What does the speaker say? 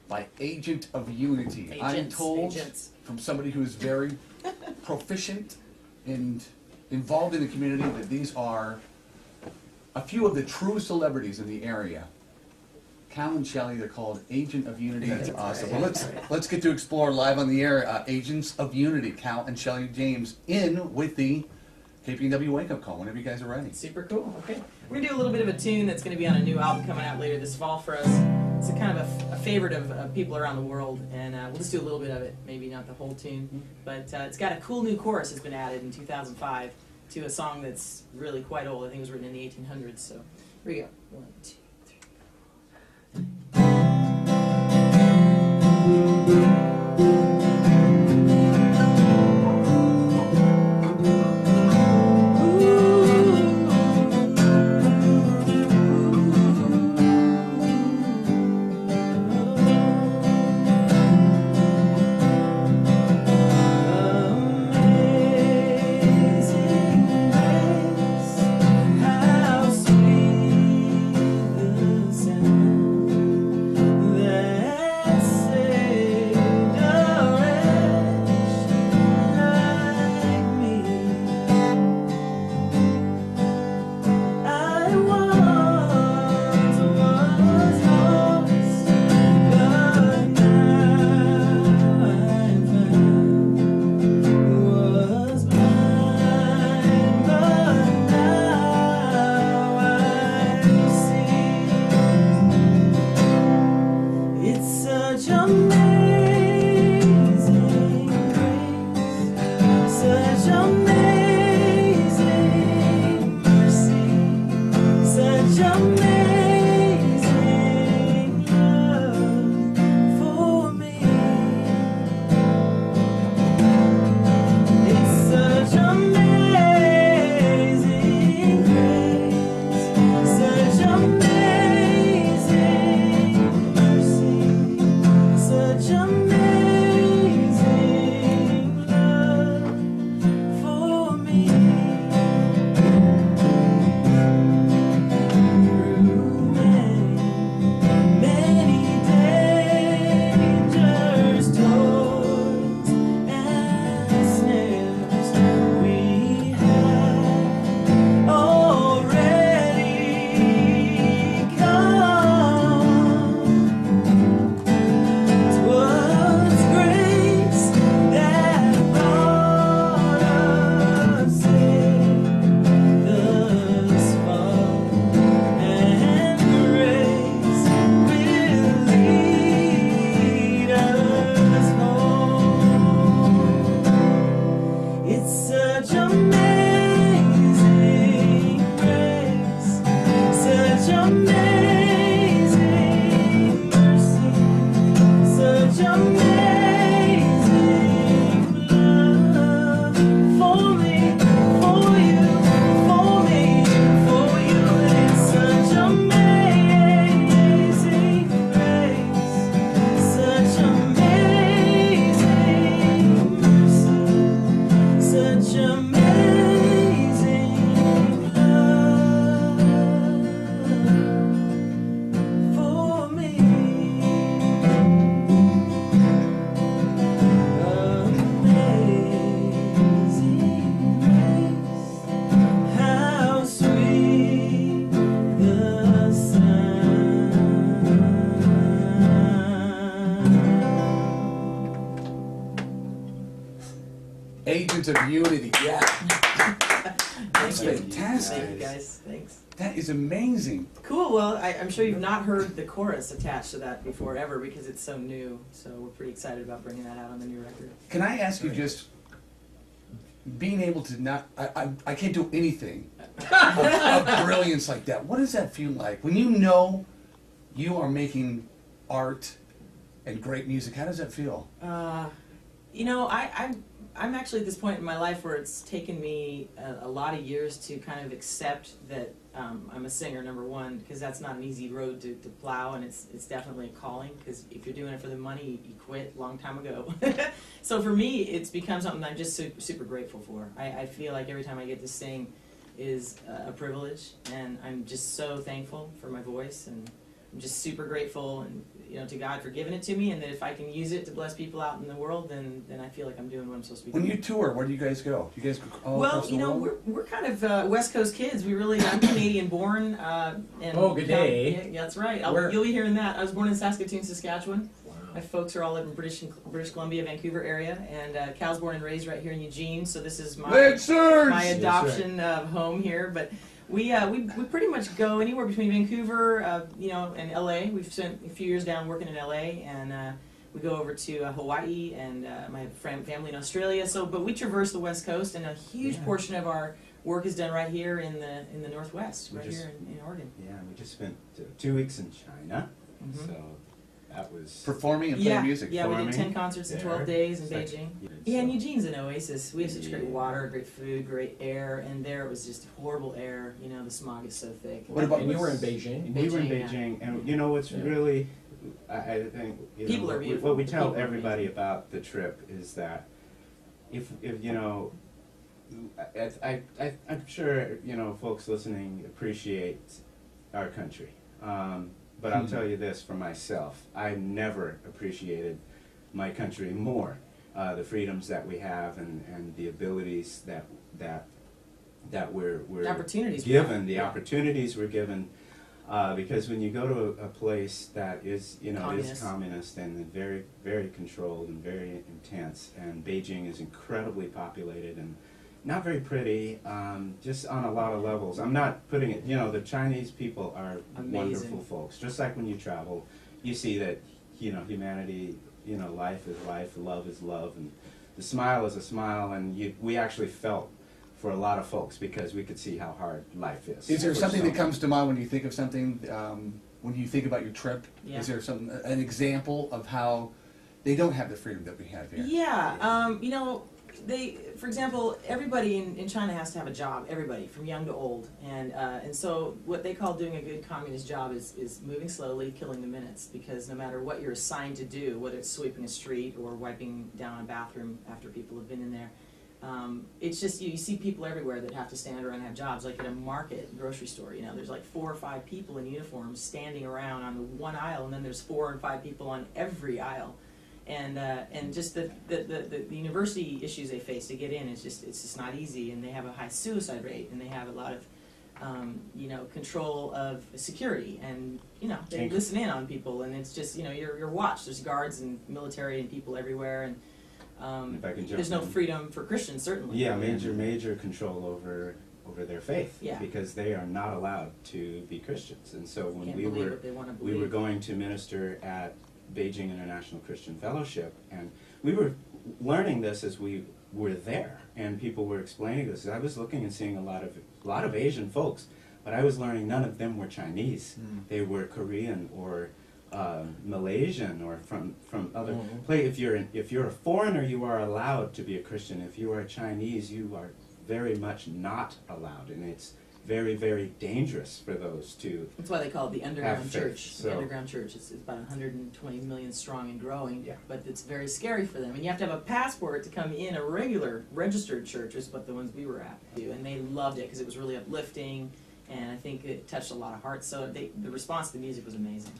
by Agent of Unity. I'm told from somebody who is very proficient and involved in the community that these are a few of the true celebrities in the area. Cal and Shelley, they're called Agent of Unity. It's awesome. Well, let's get to explore live on the air Agents of Unity, Cal and Shelley James, in with the KPNW Wake Up Call whenever you guys are ready. Super cool. Okay. We're going to do a little bit of a tune that's going to be on a new album coming out later this fall for us. It's a kind of a favorite of people around the world, and we'll just do a little bit of it, maybe not the whole tune. But it's got a cool new chorus that's been added in 2005 to a song that's really quite old. I think it was written in the 1800s. So here we go. 1, 2, 3, 4. Agents of Unity. Yeah. That's fantastic. Thank you guys. Thanks. That is amazing. Cool. Well, I'm sure you've not heard the chorus attached to that before ever because it's so new. So we're pretty excited about bringing that out on the new record. Can I ask you just being able to not, I can't do anything of brilliance like that. What does that feel like? When you know you are making art and great music, how does that feel? You know, I'm actually at this point in my life where it's taken me a lot of years to kind of accept that I'm a singer, number one, because that's not an easy road to plow, and it's definitely a calling, because if you're doing it for the money, you quit a long time ago. So for me, it's become something I'm just super grateful for. I feel like every time I get to sing is a privilege, and I'm just so thankful for my voice and I'm just super grateful and to God for giving it to me, and that if I can use it to bless people out in the world, then I feel like I'm doing what I'm supposed to be doing. When you tour, where do you guys go? Do you guys go all across the world? We're kind of West Coast kids. I'm Canadian born. And oh, good day. Yeah, that's right. You'll be hearing that. I was born in Saskatoon, Saskatchewan. Wow. My folks are all live in British Columbia, Vancouver area, and Cal's born and raised right here in Eugene. So this is my adoption home here, but. We pretty much go anywhere between Vancouver, and LA. We've spent a few years down working in LA, and we go over to Hawaii and my family in Australia. But we traverse the West Coast, and a huge portion of our work is done right here in the Northwest, here in Oregon. Yeah, we just spent 2 weeks in China, so that was performing and playing music. Yeah, we did 10 concerts in 12 days in Beijing. Yeah, and Eugene's an oasis. We have such great water, great food, great air, and there it was just horrible air. The smog is so thick. What about you were in Beijing? We were in Beijing, and what's really, I think, people are beautiful. What we tell everybody about the trip is that if I'm sure folks listening appreciate our country. But I'll tell you this for myself, I never appreciated my country more. The freedoms that we have and the abilities that we're opportunities given, the opportunities we're given. Because when you go to a place that is is communist and very, very controlled and very intense, and Beijing is incredibly populated and not very pretty, just on a lot of levels. I'm not putting it, the Chinese people are wonderful folks. Just like when you travel, you see that, humanity, life is life, love is love, and the smile is a smile, and we actually felt for a lot of folks because we could see how hard life is. Is there something that comes to mind when you think of something, when you think about your trip? Yeah. Is there an example of how they don't have the freedom that we have here? Yeah, for example, everybody in China has to have a job. Everybody, from young to old, and so what they call doing a good communist job is moving slowly, killing the minutes. Because no matter what you're assigned to do, whether it's sweeping a street or wiping down a bathroom after people have been in there, it's just you see people everywhere that have to stand around and have jobs. Like at a market, grocery store, there's like 4 or 5 people in uniforms standing around on the one aisle, and then there's 4 or 5 people on every aisle. And just the university issues they face to get in, it's just not easy, and they have a high suicide rate, and they have a lot of control of security, and they listen in on people, and it's just you're watched. There's guards and military and people everywhere, and there's no freedom for Christians, certainly. Yeah, major control over their faith, yeah. Because they are not allowed to be Christians, and so when we were going to minister at Beijing International Christian Fellowship, and we were learning this as we were there, and people were explaining this. I was looking and seeing a lot of Asian folks, but I was learning none of them were Chinese. They were Korean or Malaysian or from other places. If you're a foreigner, you are allowed to be a Christian. If you are Chinese, you are very much not allowed, and it's very, very dangerous for those two. That's why they call it the underground church. So, the underground church. It's about 120 million strong and growing, yeah. But it's very scary for them. And you have to have a passport to come in a regular registered church, is what the ones we were at. And they loved it because it was really uplifting, and I think it touched a lot of hearts. So the response to the music was amazing.